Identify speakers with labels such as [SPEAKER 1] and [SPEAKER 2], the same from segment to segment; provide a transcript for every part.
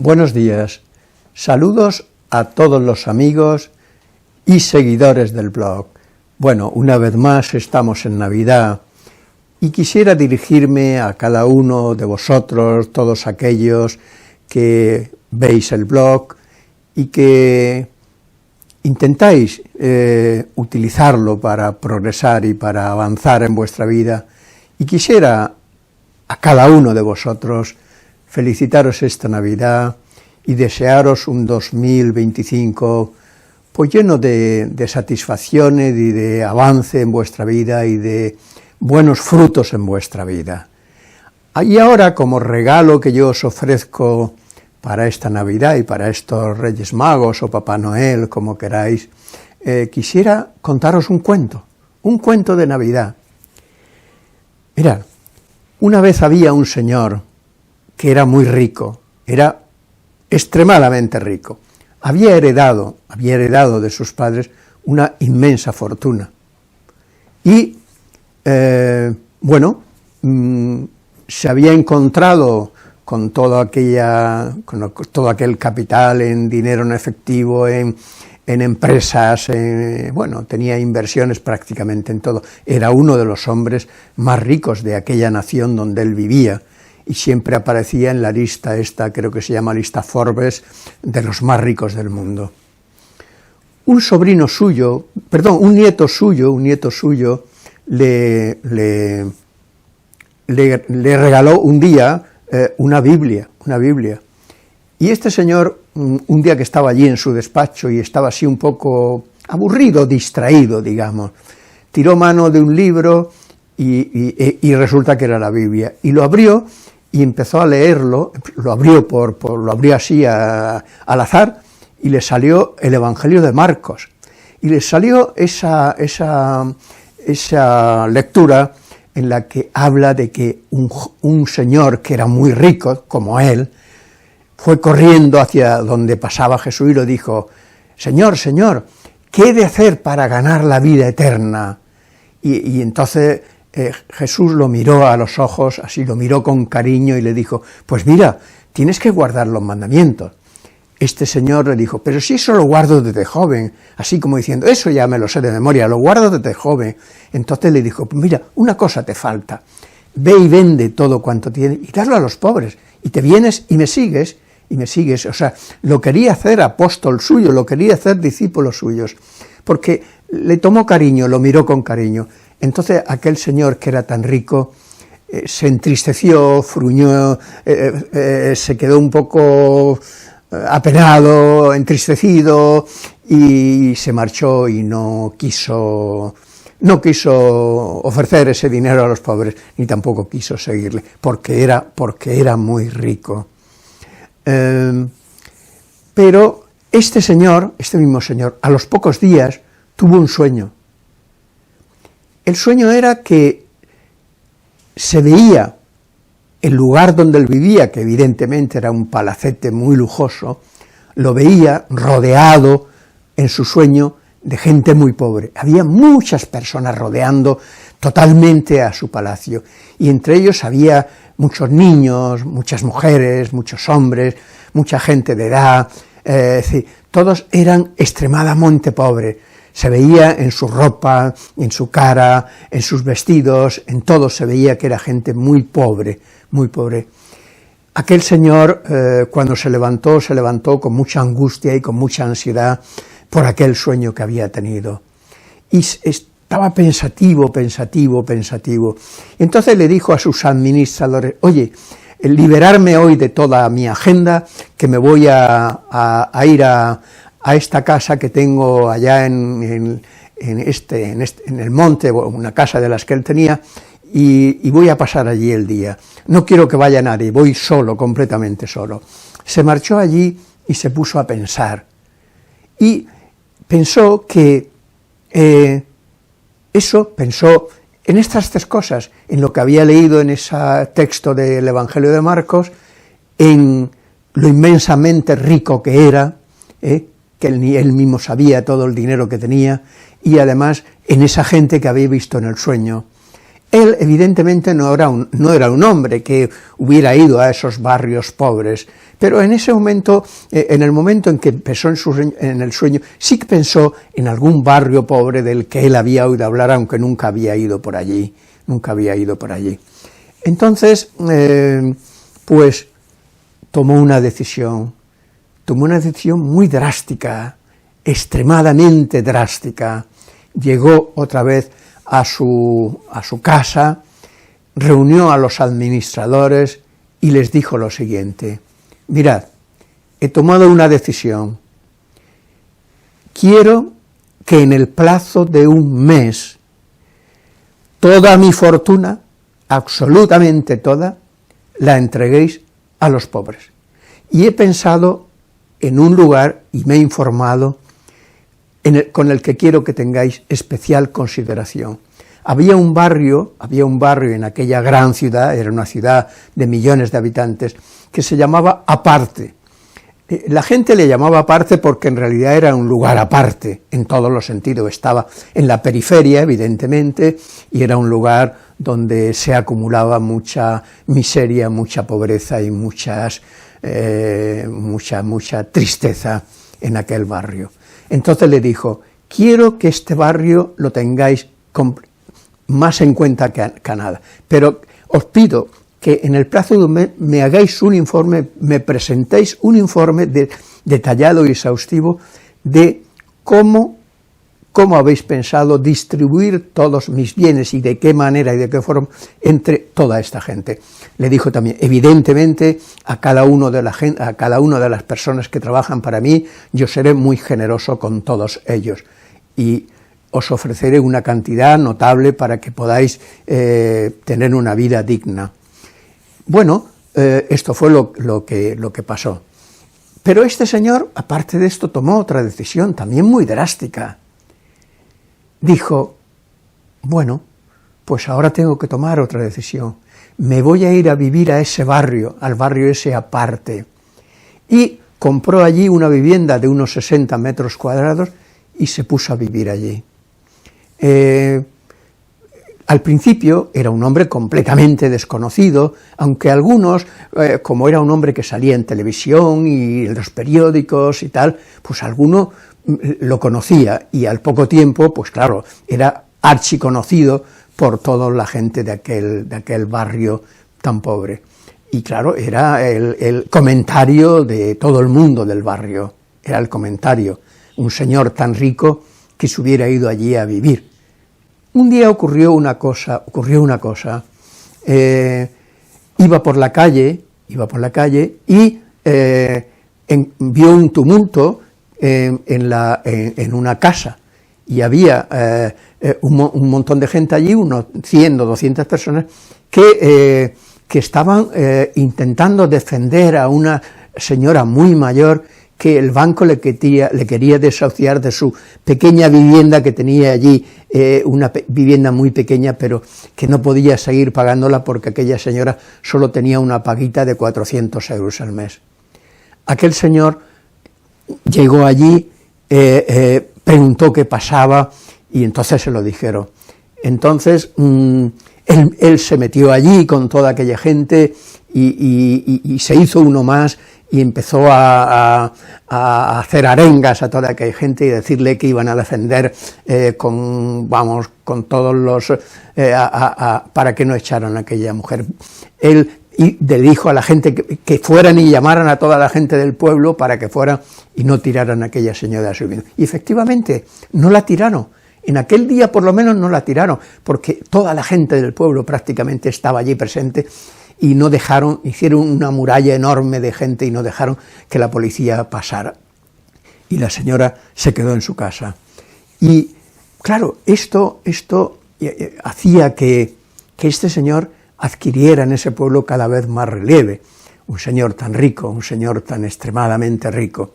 [SPEAKER 1] Buenos días, saludos a todos los amigos y seguidores del blog. Bueno, una vez más estamos en Navidad y quisiera dirigirme a cada uno de vosotros, todos aquellos que veis el blog y que intentáis utilizarlo para progresar y para avanzar en vuestra vida, y quisiera a cada uno de vosotros felicitaros esta Navidad y desearos un 2025 pues lleno de satisfacciones y de avance en vuestra vida y de buenos frutos en vuestra vida. Y ahora, como regalo que yo os ofrezco para esta Navidad y para estos Reyes Magos o Papá Noel, como queráis, quisiera contaros un cuento de Navidad. Mirad, una vez había un señor que era muy rico, era extremadamente rico. Había heredado de sus padres una inmensa fortuna. Y, se había encontrado con todo aquel capital en dinero en efectivo, en empresas, tenía inversiones prácticamente en todo. Era uno de los hombres más ricos de aquella nación donde él vivía, y siempre aparecía en la lista esta, creo que se llama lista Forbes, de los más ricos del mundo. Un nieto suyo, le regaló un día una Biblia, y este señor, un día que estaba allí en su despacho y estaba así un poco aburrido, distraído, digamos, tiró mano de un libro y resulta que era la Biblia, y lo abrió y empezó a leerlo, lo abrió así al azar, y le salió el Evangelio de Marcos, y le salió esa lectura en la que habla de que un señor que era muy rico, como él, fue corriendo hacia donde pasaba Jesús y le dijo: Señor, ¿qué he de hacer para ganar la vida eterna? Y entonces Jesús lo miró a los ojos, así lo miró con cariño y le dijo: pues mira, tienes que guardar los mandamientos. Este señor le dijo: pero si eso lo guardo desde joven, así como diciendo, eso ya me lo sé de memoria, lo guardo desde joven. Entonces le dijo: pues mira, una cosa te falta, ve y vende todo cuanto tienes y dalo a los pobres, y te vienes y me sigues. O sea, lo quería hacer apóstol suyo, lo quería hacer discípulos suyos, porque le tomó cariño, lo miró con cariño. Entonces aquel señor que era tan rico se entristeció, fruñó, se quedó un poco apenado, entristecido, y se marchó y no quiso ofrecer ese dinero a los pobres, ni tampoco quiso seguirle, porque era muy rico. Pero este mismo señor, a los pocos días tuvo un sueño. El sueño era que se veía el lugar donde él vivía, que evidentemente era un palacete muy lujoso, lo veía rodeado en su sueño de gente muy pobre. Había muchas personas rodeando totalmente a su palacio, y entre ellos había muchos niños, muchas mujeres, muchos hombres, mucha gente de edad, todos eran extremadamente pobres. Se veía en su ropa, en su cara, en sus vestidos, en todo se veía que era gente muy pobre, muy pobre. Aquel señor, cuando se levantó con mucha angustia y con mucha ansiedad por aquel sueño que había tenido. Y estaba pensativo. Entonces le dijo a sus administradores: oye, liberarme hoy de toda mi agenda, que me voy a ir a esta casa que tengo allá en el monte, una casa de las que él tenía, y voy a pasar allí el día. No quiero que vaya nadie, voy solo, completamente solo. Se marchó allí y se puso a pensar, y pensó que pensó en estas tres cosas, en lo que había leído en ese texto del Evangelio de Marcos, en lo inmensamente rico que era, que él mismo sabía todo el dinero que tenía, y además en esa gente que había visto en el sueño, Él evidentemente no era un hombre que hubiera ido a esos barrios pobres, pero en ese momento, en el momento en que pensó en el sueño, sí que pensó en algún barrio pobre del que él había oído hablar, aunque nunca había ido por allí, Entonces, pues tomó una decisión muy drástica, extremadamente drástica. Llegó otra vez a su casa, reunió a los administradores y les dijo lo siguiente: mirad, he tomado una decisión, quiero que en el plazo de un mes toda mi fortuna, absolutamente toda, la entreguéis a los pobres. Y he pensado en un lugar y me he informado con el que quiero que tengáis especial consideración. Había un barrio en aquella gran ciudad, era una ciudad de millones de habitantes, que se llamaba Aparte. La gente le llamaba Aparte porque en realidad era un lugar aparte, en todos los sentidos. Estaba en la periferia, evidentemente, y era un lugar donde se acumulaba mucha miseria, mucha pobreza y mucha tristeza en aquel barrio. Entonces le dijo: quiero que este barrio lo tengáis más en cuenta que nada, pero os pido que en el plazo de un mes me hagáis un informe, me presentéis un informe detallado y exhaustivo de cómo habéis pensado distribuir todos mis bienes y de qué manera y de qué forma entre toda esta gente. Le dijo también: evidentemente a cada una de las personas que trabajan para mí, yo seré muy generoso con todos ellos y os ofreceré una cantidad notable para que podáis tener una vida digna. Bueno, esto fue lo que pasó. Pero este señor, aparte de esto, tomó otra decisión también muy drástica. Dijo: bueno, pues ahora tengo que tomar otra decisión. Me voy a ir a vivir a ese barrio, al barrio ese Aparte. Y compró allí una vivienda de unos 60 metros cuadrados y se puso a vivir allí. Al principio era un hombre completamente desconocido, aunque algunos, como era un hombre que salía en televisión y en los periódicos y tal, pues alguno lo conocía, y al poco tiempo, pues claro, era archiconocido por toda la gente de aquel barrio tan pobre. Y claro, era el comentario de todo el mundo del barrio, era el comentario, un señor tan rico que se hubiera ido allí a vivir. Un día ocurrió una cosa, iba por la calle y vio un tumulto en una casa, y había un montón de gente allí, unos 100 o 200 personas, que estaban intentando defender a una señora muy mayor que el banco le quería desahuciar de su pequeña vivienda que tenía allí, una vivienda muy pequeña, pero que no podía seguir pagándola porque aquella señora solo tenía una paguita de 400 euros al mes. Aquel señor llegó allí, preguntó qué pasaba, y entonces se lo dijeron. Entonces él se metió allí con toda aquella gente y se hizo uno más, y empezó a hacer arengas a toda aquella gente y decirle que iban a defender con todos los para que no echaran a aquella mujer. Él le dijo a la gente que fueran y llamaran a toda la gente del pueblo para que fueran y no tiraran a aquella señora de su vida. Y efectivamente no la tiraron. En aquel día por lo menos no la tiraron, porque toda la gente del pueblo prácticamente estaba allí presente, y no dejaron, hicieron una muralla enorme de gente y no dejaron que la policía pasara. Y la señora se quedó en su casa. Y claro, esto hacía que este señor adquiriera en ese pueblo cada vez más relieve. Un señor tan rico, un señor tan extremadamente rico.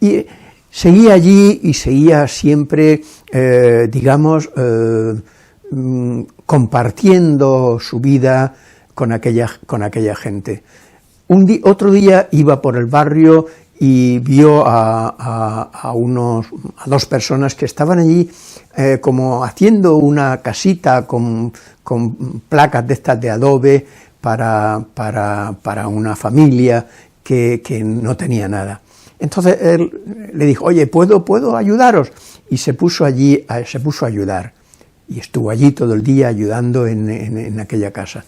[SPEAKER 1] Y seguía allí y seguía siempre, compartiendo su vida con aquella gente. Otro día iba por el barrio y vio a dos personas que estaban allí como haciendo una casita con placas de estas de adobe para una familia que no tenía nada. Entonces él le dijo, oye, ¿puedo ayudaros? Y se puso a ayudar, y estuvo allí todo el día ayudando en aquella casa.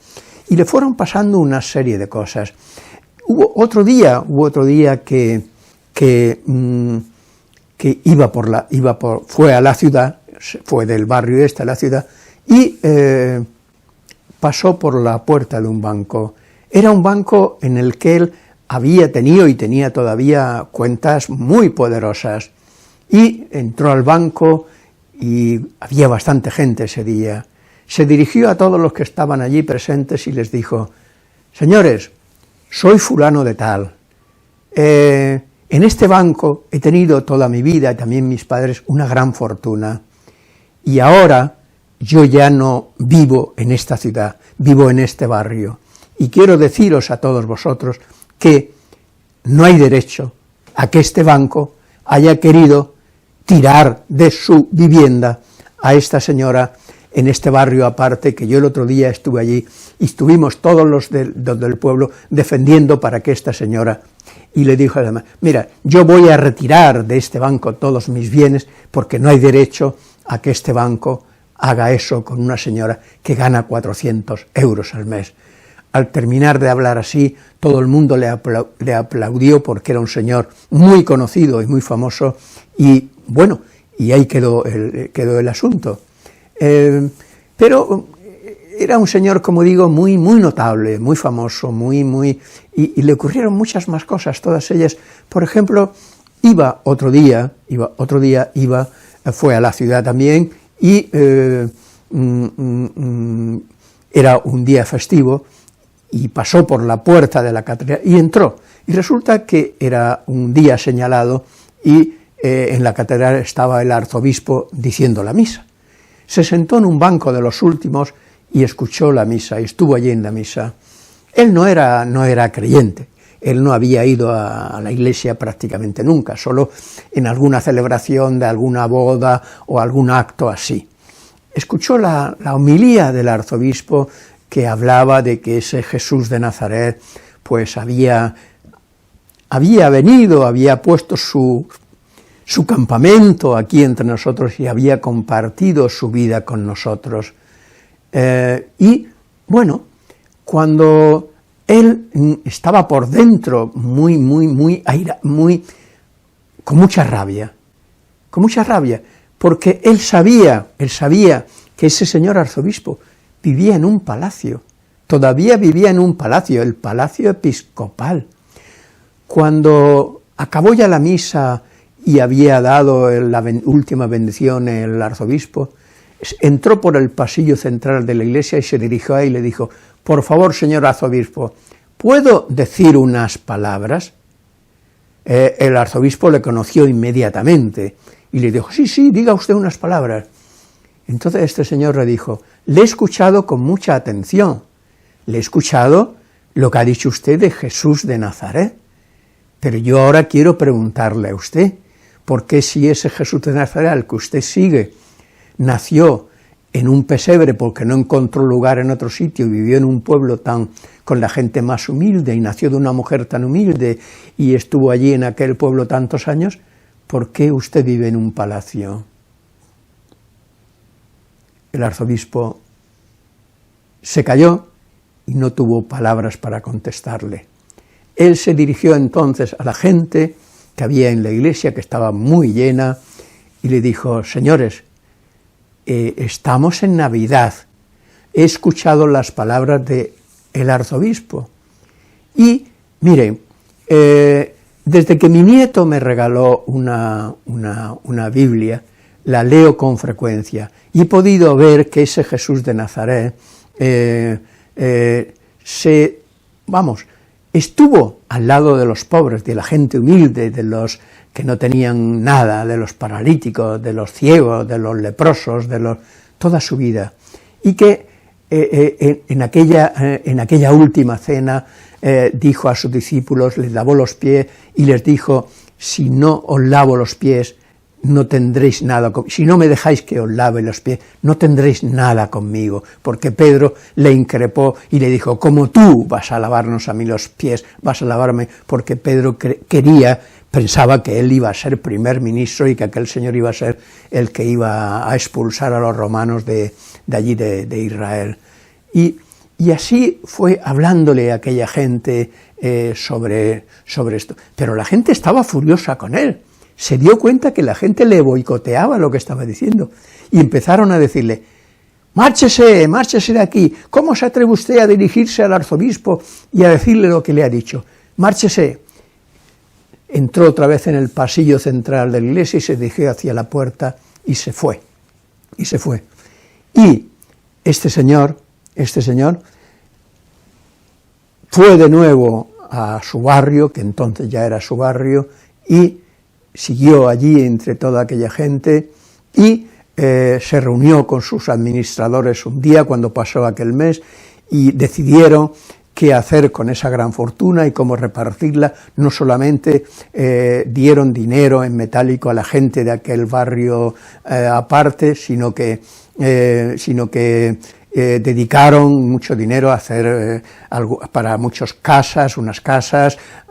[SPEAKER 1] Y le fueron pasando una serie de cosas. Hubo otro día que fue a la ciudad, fue del barrio a la ciudad, y pasó por la puerta de un banco. Era un banco en el que él había tenido y tenía todavía cuentas muy poderosas, y entró al banco y había bastante gente ese día. Se dirigió a todos los que estaban allí presentes y les dijo, señores, soy fulano de tal, en este banco he tenido toda mi vida, y también mis padres, una gran fortuna, y ahora yo ya no vivo en esta ciudad, vivo en este barrio, y quiero deciros a todos vosotros que no hay derecho a que este banco haya querido tirar de su vivienda a esta señora en este barrio aparte, que yo el otro día estuve allí, y estuvimos todos los del pueblo defendiendo para que esta señora, y le dijo además, mira, yo voy a retirar de este banco todos mis bienes, porque no hay derecho a que este banco haga eso con una señora que gana 400 euros al mes. Al terminar de hablar así, todo el mundo le aplaudió, porque era un señor muy conocido y muy famoso, y bueno, y ahí quedó el asunto. Pero era un señor, como digo, muy notable, muy famoso, y le ocurrieron muchas más cosas, todas ellas. Por ejemplo, fue a la ciudad también, y era un día festivo, y pasó por la puerta de la catedral y entró, y resulta que era un día señalado, y en la catedral estaba el arzobispo diciendo la misa. Se sentó en un banco de los últimos y escuchó la misa, y estuvo allí en la misa. Él no era creyente, él no había ido a la iglesia prácticamente nunca, solo en alguna celebración de alguna boda o algún acto así. Escuchó la homilía del arzobispo, que hablaba de que ese Jesús de Nazaret pues había venido, había puesto su campamento aquí entre nosotros y había compartido su vida con nosotros. Y bueno, cuando él estaba por dentro con mucha rabia, porque él sabía que ese señor arzobispo vivía en un palacio, todavía vivía en un palacio, el palacio episcopal. Cuando acabó ya la misa y había dado la última bendición el arzobispo, entró por el pasillo central de la iglesia y se dirigió a él y le dijo, por favor, señor arzobispo, ¿puedo decir unas palabras? El arzobispo le conoció inmediatamente y le dijo, sí, diga usted unas palabras. Entonces este señor le dijo, le he escuchado con mucha atención, le he escuchado lo que ha dicho usted de Jesús de Nazaret, pero yo ahora quiero preguntarle a usted, ¿por qué si ese Jesús de Nazaret al que usted sigue nació en un pesebre porque no encontró lugar en otro sitio y vivió en un pueblo con la gente más humilde y nació de una mujer tan humilde y estuvo allí en aquel pueblo tantos años, ¿por qué usted vive en un palacio? El arzobispo se calló y no tuvo palabras para contestarle. Él se dirigió entonces a la gente que había en la iglesia, que estaba muy llena, y le dijo, señores, estamos en Navidad, he escuchado las palabras del arzobispo, y mire, desde que mi nieto me regaló una Biblia, la leo con frecuencia, y he podido ver que ese Jesús de Nazaret estuvo al lado de los pobres, de la gente humilde, de los que no tenían nada, de los paralíticos, de los ciegos, de los leprosos, toda su vida, y que en aquella última cena dijo a sus discípulos, les lavó los pies y les dijo: si no os lavo los pies, no tendréis nada conmigo. Si no me dejáis que os lave los pies, no tendréis nada conmigo, porque Pedro le increpó y le dijo: ¿cómo tú vas a lavarnos a mí los pies? Vas a lavarme, porque Pedro pensaba que él iba a ser primer ministro y que aquel señor iba a ser el que iba a expulsar a los romanos de allí de Israel. Y así fue hablándole a aquella gente sobre esto. Pero la gente estaba furiosa con él. Se dio cuenta que la gente le boicoteaba lo que estaba diciendo, y empezaron a decirle: márchese, márchese de aquí, ¿cómo se atreve usted a dirigirse al arzobispo y a decirle lo que le ha dicho? Márchese. Entró otra vez en el pasillo central de la iglesia y se dirigió hacia la puerta y se fue, Y este señor fue de nuevo a su barrio, que entonces ya era su barrio, y siguió allí entre toda aquella gente y se reunió con sus administradores un día cuando pasó aquel mes y decidieron qué hacer con esa gran fortuna y cómo repartirla. No solamente dieron dinero en metálico a la gente de aquel barrio aparte, sino que dedicaron mucho dinero a hacer para muchas casas,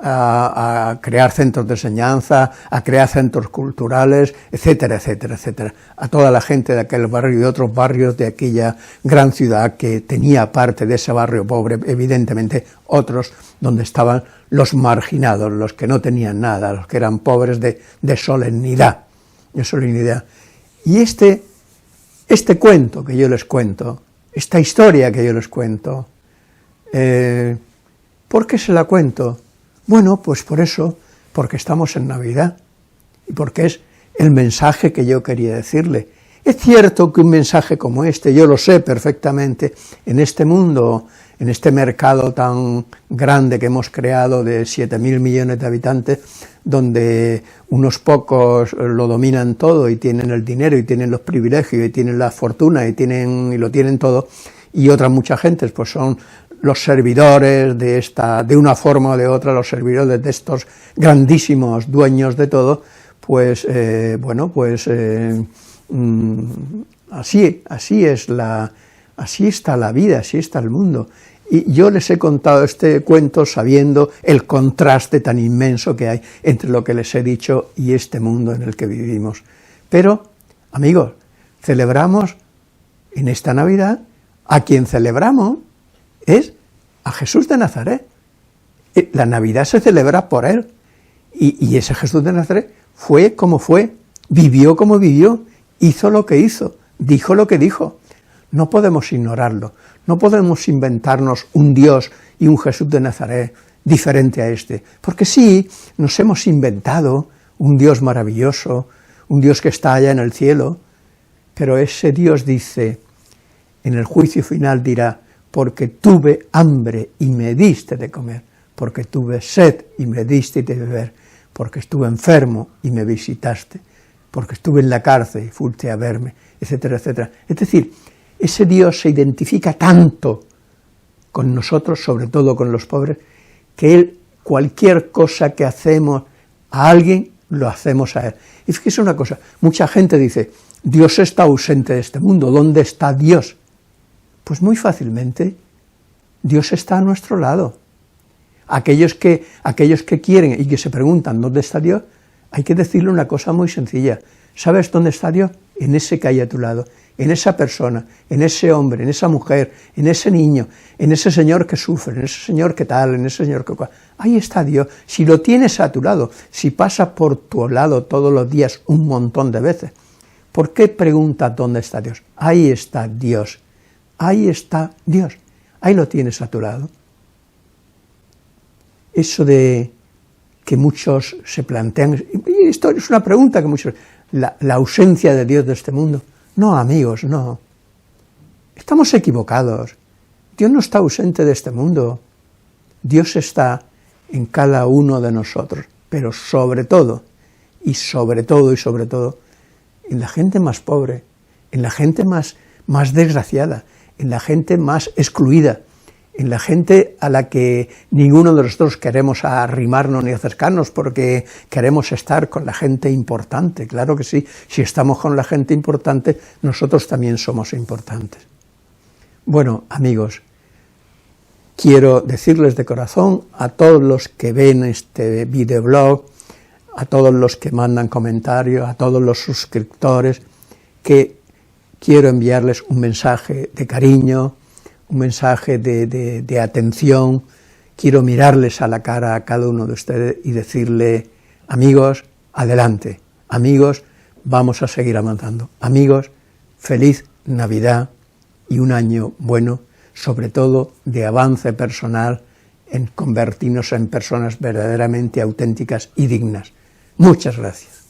[SPEAKER 1] a crear centros de enseñanza, a crear centros culturales, etcétera, etcétera, etcétera, a toda la gente de aquel barrio y de otros barrios de aquella gran ciudad que tenía parte de ese barrio pobre, evidentemente otros donde estaban los marginados, los que no tenían nada, los que eran pobres de solemnidad. Y este cuento que yo les cuento, esta historia que yo les cuento, ¿por qué se la cuento? Bueno, pues por eso, porque estamos en Navidad, y porque es el mensaje que yo quería decirle. Es cierto que un mensaje como este, yo lo sé perfectamente, en este mundo, en este mercado tan grande que hemos creado de 7.000 millones de habitantes, donde unos pocos lo dominan todo y tienen el dinero y tienen los privilegios y tienen la fortuna y lo tienen todo, y otras muchas gentes pues son los servidores de una forma o de otra, los servidores de estos grandísimos dueños de todo, pues así está la vida, así está el mundo. Y yo les he contado este cuento sabiendo el contraste tan inmenso que hay entre lo que les he dicho y este mundo en el que vivimos. Pero, amigos, celebramos en esta Navidad, a quien celebramos es a Jesús de Nazaret. La Navidad se celebra por él, y ese Jesús de Nazaret fue como fue, vivió como vivió, hizo lo que hizo, dijo lo que dijo. No podemos ignorarlo, no podemos inventarnos un Dios y un Jesús de Nazaret diferente a este, porque sí, nos hemos inventado un Dios maravilloso, un Dios que está allá en el cielo, pero ese Dios dice, en el juicio final dirá: porque tuve hambre y me diste de comer, porque tuve sed y me diste de beber, porque estuve enfermo y me visitaste, porque estuve en la cárcel y fuiste a verme, etcétera, etcétera. Es decir, ese Dios se identifica tanto con nosotros, sobre todo con los pobres, que Él, cualquier cosa que hacemos a alguien, lo hacemos a Él. Y fíjese una cosa, mucha gente dice: Dios está ausente de este mundo, ¿dónde está Dios? Pues muy fácilmente, Dios está a nuestro lado. Aquellos que quieren y que se preguntan ¿dónde está Dios? Hay que decirle una cosa muy sencilla: ¿sabes dónde está Dios? En ese que hay a tu lado, en esa persona, en ese hombre, en esa mujer, en ese niño, en ese señor que sufre, en ese señor que tal, en ese señor que cual. Ahí está Dios. Si lo tienes a tu lado, si pasa por tu lado todos los días un montón de veces, ¿por qué preguntas dónde está Dios? Ahí está Dios. Ahí está Dios. Ahí lo tienes a tu lado. Eso de que muchos se plantean, y esto es una pregunta que muchos, la ausencia de Dios de este mundo. No, amigos, no. Estamos equivocados. Dios no está ausente de este mundo. Dios está en cada uno de nosotros, pero sobre todo, en la gente más pobre, en la gente más desgraciada, en la gente más excluida, en la gente a la que ninguno de nosotros queremos arrimarnos ni acercarnos porque queremos estar con la gente importante. Claro que sí, si estamos con la gente importante, nosotros también somos importantes. Bueno, amigos, quiero decirles de corazón a todos los que ven este videoblog, a todos los que mandan comentarios, a todos los suscriptores, que quiero enviarles un mensaje de cariño, un mensaje de atención. Quiero mirarles a la cara a cada uno de ustedes y decirle: amigos, adelante, amigos, vamos a seguir avanzando, amigos, feliz Navidad y un año bueno, sobre todo de avance personal, en convertirnos en personas verdaderamente auténticas y dignas. Muchas gracias.